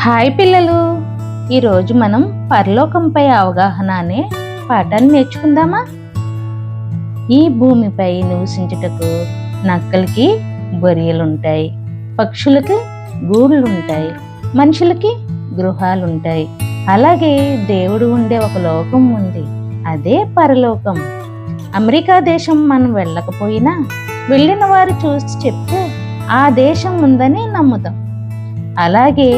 Hi పిల్లలు, ఈరోజు మనం పరలోకంపై అవగాహన అనే పాఠాన్ని నేర్చుకుందామా? ఈ భూమిపై నివసించుటకు నక్కలకి బొరియలుంటాయి, పక్షులకి గూళ్ళుంటాయి, మనుషులకి గృహాలుంటాయి. అలాగే దేవుడు ఉండే ఒక లోకం ఉంది, అదే పరలోకం. అమెరికా దేశం మనం వెళ్ళకపోయినా వెళ్ళిన వారు చూసి చెప్తే ఆ దేశం ఉందని నమ్ముతాం. అలాగే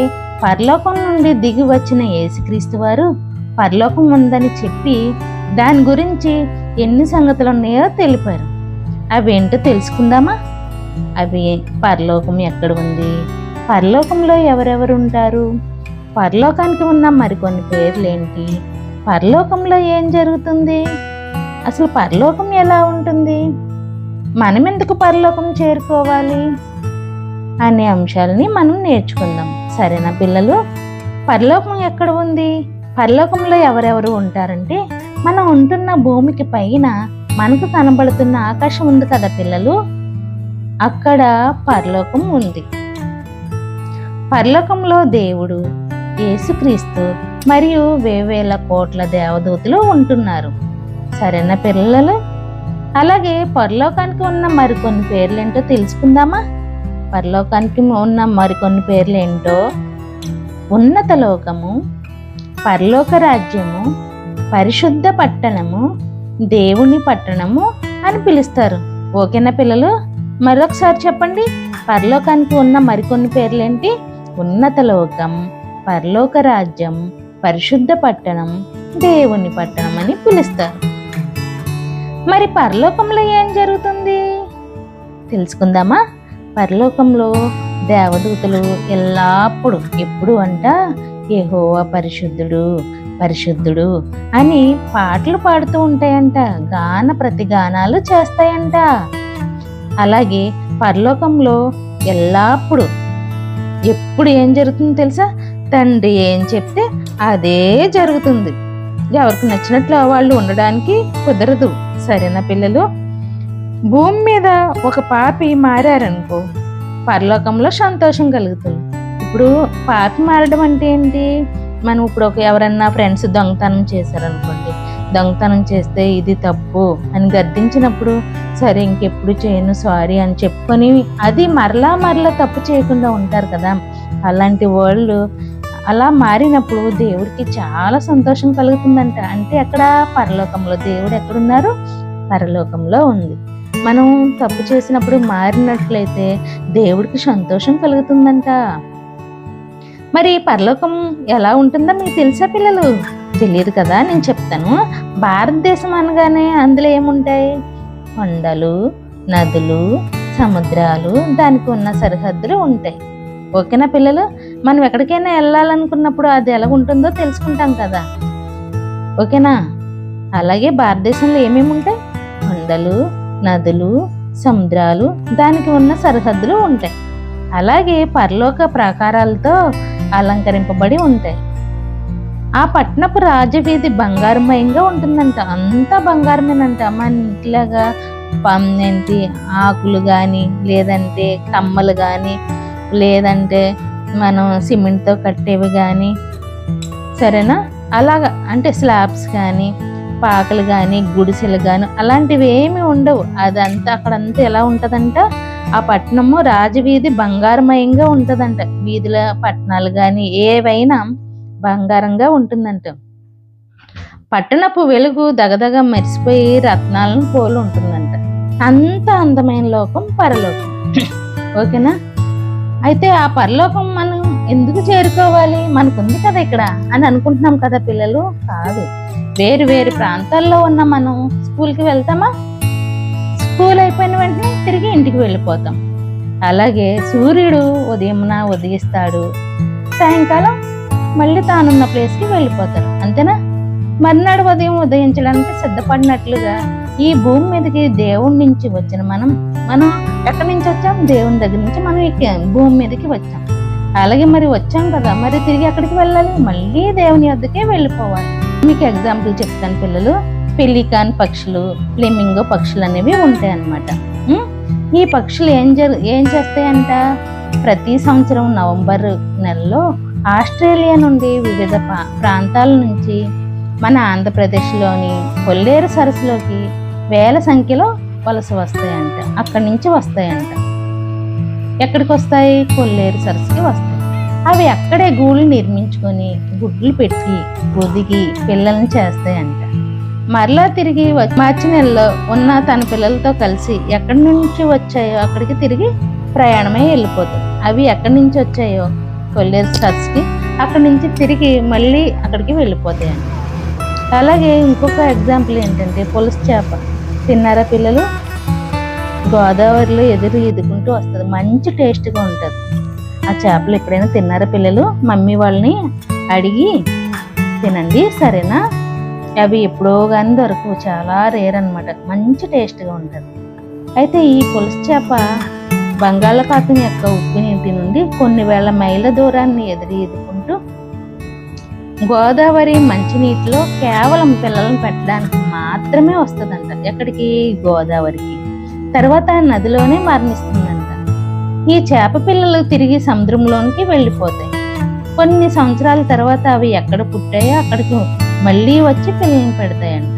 పరలోకం నుండి దిగి వచ్చిన యేసుక్రీస్తు వారు పరలోకం ఉందని చెప్పి దాని గురించి ఎన్ని సంగతులు ఉన్నాయో తెలిపారు. అవేంటో తెలుసుకుందామా? అవి పరలోకం ఎక్కడ ఉంది, పరలోకంలో ఎవరెవరు ఉంటారు, పరలోకానికి ఉన్న మరికొన్ని పేర్లేంటి, పరలోకంలో ఏం జరుగుతుంది, అసలు పరలోకం ఎలా ఉంటుంది, మనం ఎందుకు పరలోకం చేరుకోవాలి అనే అంశాలని మనం నేర్చుకుందాం. సరేనా పిల్లలు? పరలోకం ఎక్కడ ఉంది, పరలోకంలో ఎవరెవరు ఉంటారంటే మనం ఉంటున్న భూమికి పైన మనకు కనబడుతున్న ఆకాశం ఉంది కదా పిల్లలు, అక్కడ పరలోకం ఉంది. పరలోకంలో దేవుడు, యేసుక్రీస్తు మరియు వేవేల కోట్ల దేవదూతలు ఉంటున్నారు. సరేనా పిల్లలు? అలాగే పరలోకానికి ఉన్న మరికొన్ని పేర్లేంటో తెలుసుకుందామా? పరలోకానికి ఉన్న మరికొన్ని పేర్లేంటో: ఉన్నత లోకము, పరలోక రాజ్యము, పరిశుద్ధ పట్టణము, దేవుని పట్టణము అని పిలుస్తారు. ఓకేనా పిల్లలు? మరొకసారి చెప్పండి. పరలోకానికి ఉన్న మరికొన్ని పేర్లేంటి? ఉన్నత లోకం, పరలోక రాజ్యం, పరిశుద్ధ పట్టణం, దేవుని పట్టణం అని పిలుస్తారు. మరి పరలోకంలో ఏం జరుగుతుంది తెలుసుకుందామా? పరలోకంలో దేవదూతలు ఎల్లప్పుడూ ఎప్పుడు అంట యెహోవా పరిశుద్ధుడు పరిశుద్ధుడు అని పాటలు పాడుతూ ఉంటాయంట, గాన ప్రతిగానాలు చేస్తాయంట. అలాగే పరలోకంలో ఎల్లప్పుడు ఎప్పుడు ఏం జరుగుతుందో తెలుసా? తండ్రి ఏం చెప్తే అదే జరుగుతుంది. ఎవరికి నచ్చినట్లు వాళ్ళు ఉండడానికి కుదరదు. సరేనా పిల్లలు? భూమి మీద ఒక పాపి మారారనుకో, పరలోకంలో సంతోషం కలుగుతుంది. ఇప్పుడు పాపి మారడం అంటే ఏంటి? మనం ఇప్పుడు ఎవరన్నా ఫ్రెండ్స్ దొంగతనం చేశారనుకోండి, దొంగతనం చేస్తే ఇది తప్పు అని గద్దించినప్పుడు సరే ఇంకెప్పుడు చేయను సారీ అని చెప్పుకొని అది మరలా తప్పు చేయకుండా ఉంటారు కదా. అలాంటి వాళ్ళు అలా మారినప్పుడు దేవుడికి చాలా సంతోషం కలుగుతుందంట. అంటే అక్కడ పరలోకంలో దేవుడు ఎక్కడున్నారు? పరలోకంలో ఉంది. మనం తప్పు చేసినప్పుడు మారినట్లయితే దేవుడికి సంతోషం కలుగుతుందంట. మరి పరలోకం ఎలా ఉంటుందో మీకు తెలుసా పిల్లలు? తెలియదు కదా, నేను చెప్తాను. భారతదేశం అనగానే అందులో ఏముంటాయి? కొండలు, నదులు, సముద్రాలు, దానికి ఉన్న సరిహద్దులు ఉంటాయి. ఓకేనా పిల్లలు? మనం ఎక్కడికైనా వెళ్ళాలనుకున్నప్పుడు అది ఎలా ఉంటుందో తెలుసుకుంటాం కదా. ఓకేనా? అలాగే భారతదేశంలో ఏమేమి ఉంటాయి? కొండలు, నదులు, సముద్రాలు, దానికి ఉన్న సరిహద్దులు ఉంటాయి. అలాగే పరలోక ప్రాకారాలతో అలంకరింపబడి ఉంటాయి. ఆ పట్టణపు రాజవీధి బంగారమయంగా ఉంటుందంట. అంతా బంగారమేనంట. మన ఇంటిలాగా ఏంటి ఆకులు కానీ, లేదంటే కమ్మలు కానీ, లేదంటే మనం సిమెంట్తో కట్టేవి కానీ, సరేనా? అలాగా అంటే స్లాబ్స్ కానీ, పాకలు కానీ, గుడిసెలు కానీ అలాంటివి ఏమి ఉండవు. అదంతా అక్కడంతా ఎలా ఉంటుందంట? ఆ పట్టణము రాజవీధి బంగారమయంగా ఉంటుందంట. వీధుల పట్టణాలు కానీ ఏవైనా బంగారంగా ఉంటుందంట. పట్టణపు వెలుగు దగదగ మెరిసిపోయి రత్నాలను పోలు ఉంటుందంట. అంత అందమైన లోకం పరలోకం. ఓకేనా? అయితే ఆ పరలోకం మనం ఎందుకు చేరుకోవాలి? మనకుంది కదా ఇక్కడ అని అనుకుంటున్నాం కదా పిల్లలు. కాదు, వేరు వేరు ప్రాంతాల్లో ఉన్న మనం స్కూల్కి వెళ్తామా? స్కూల్ అయిపోయిన వెంటనే తిరిగి ఇంటికి వెళ్ళిపోతాం. అలాగే సూర్యుడు ఉదయమున ఉదయిస్తాడు, సాయంకాలం మళ్ళీ తానున్న ప్లేస్కి వెళ్ళిపోతాడు. అంతేనా? మర్నాడు ఉదయం ఉదయించడానికి సిద్ధపడినట్లుగా ఈ భూమి మీదకి దేవుడి నుంచి వచ్చిన మనం ఎక్కడి నుంచి వచ్చాం? దేవుని దగ్గర నుంచి మనం భూమి మీదకి వచ్చాం. అలాగే మరి వచ్చాం కదా, మరి తిరిగి ఎక్కడికి వెళ్ళాలి? మళ్ళీ దేవుని వద్దకే వెళ్ళిపోవాలి. మీకు ఎగ్జాంపుల్ చెప్తాను పిల్లలు. పెలికాన్ పక్షులు, ఫ్లెమింగో పక్షులు అనేవి ఉంటాయి అన్నమాట. ఈ పక్షులు ఏం చేస్తాయంట? ప్రతి సంవత్సరం నవంబర్ నెలలో ఆస్ట్రేలియా నుండి వివిధ ప్రాంతాల నుంచి మన ఆంధ్రప్రదేశ్లోని కొల్లేరు సరస్సులోకి వేల సంఖ్యలో వలస వస్తాయంట. అక్కడి నుంచి వస్తాయంట. ఎక్కడికి వస్తాయి? కొల్లేరు సరస్సుకి వస్తాయి. అవి అక్కడే గూళ్ళు నిర్మించుకొని గుడ్లు పెట్టి పొదిగి పిల్లల్ని చేస్తాయంట. మరలా తిరిగి మార్చి నెలలో ఉన్న తన పిల్లలతో కలిసి ఎక్కడి నుంచి వచ్చాయో అక్కడికి తిరిగి ప్రయాణమై వెళ్ళిపోతాయి. అవి ఎక్కడి నుంచి వచ్చాయో కొల్లేరు సరస్సుకి, అక్కడి నుంచి తిరిగి మళ్ళీ అక్కడికి వెళ్ళిపోతాయండి. అలాగే ఇంకొక ఎగ్జాంపుల్ ఏంటంటే పులస చేప. తిన్నారా పిల్లలు? గోదావరిలో ఎదుగుకుంటూ వస్తుంది. మంచి టేస్ట్గా ఉంటుంది ఆ చేపలు. ఎప్పుడైనా తిన్నారా పిల్లలు? మమ్మీ వాళ్ళని అడిగి తినండి, సరేనా? అవి ఎప్పుడో కానీ దొరకవు, చాలా రేర్ అనమాట. మంచి టేస్ట్గా ఉంటుంది. అయితే ఈ పులస చేప బంగాళాఖాతం యొక్క ఉప్పు నీటి నుండి కొన్ని వేల మైళ్ళ దూరాన్ని ఈదుకుంటూ గోదావరి మంచినీటిలో కేవలం పిల్లలను పెట్టడానికి మాత్రమే వస్తుందంట. ఎక్కడికి? గోదావరికి. తర్వాత నదిలోనే మరణిస్తుందంట. ఈ చేప పిల్లలు తిరిగి సముద్రంలోనికి వెళ్ళిపోతాయి. కొన్ని సంవత్సరాల తర్వాత అవి ఎక్కడ పుట్టాయో అక్కడికి మళ్ళీ వచ్చి పిల్లల్ని పెడతాయంట.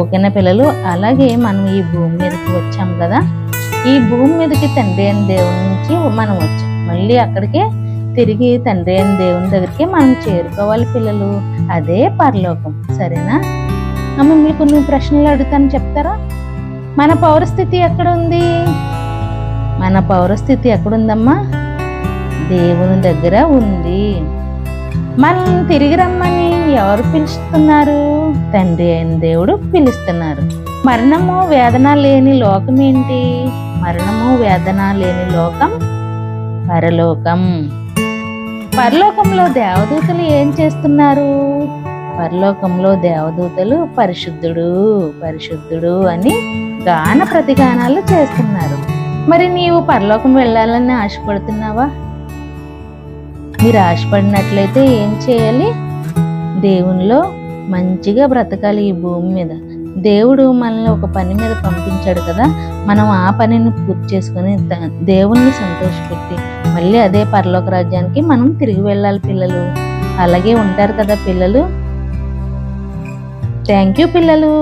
ఓకేనా పిల్లలు? అలాగే మనం ఈ భూమి మీదకి వచ్చాం కదా, ఈ భూమి మీదకి తండ్రి అయిన దేవుని నుంచి మనం వచ్చాం. మళ్ళీ అక్కడికే తిరిగి తండ్రి అయిన దేవుని దగ్గరికి మనం చేరుకోవాలి పిల్లలు. అదే పరలోకం, సరేనా? మిమ్మల్ని కొన్ని ప్రశ్నలు అడుగుతాను, చెప్తారా? మన పౌరస్థితి ఎక్కడుంది? మన పౌరస్థితి ఎక్కడుందమ్మా? దేవుని దగ్గర ఉంది. మనం తిరిగి రమ్మని ఎవరు పిలుస్తున్నారు? తండ్రి అయిన దేవుడు పిలుస్తున్నారు. మరణము వేదన లేని లోకం ఏంటి? మరణము వేదన లేని లోకం పరలోకం. పరలోకంలో దేవదూతలు ఏం చేస్తున్నారు? పరలోకంలో దేవదూతలు పరిశుద్ధుడు పరిశుద్ధుడు అని గాన ప్రతిగానాలు చేస్తున్నారు. మరి నీవు పరలోకం వెళ్ళాలని ఆశపడుతున్నావా? మీరు ఆశపడినట్లయితే ఏం చేయాలి? దేవునిలో మంచిగా బ్రతకాలి. ఈ భూమి మీద దేవుడు మనల్ని ఒక పని మీద పంపించాడు కదా, మనం ఆ పనిని పూర్తి చేసుకుని దేవుణ్ణి సంతోషపెట్టి మళ్ళీ అదే పరలోక రాజ్యానికి మనం తిరిగి వెళ్ళాలి పిల్లలు. అలాగే ఉంటారు కదా పిల్లలు. థ్యాంక్ యూ పిల్లలు.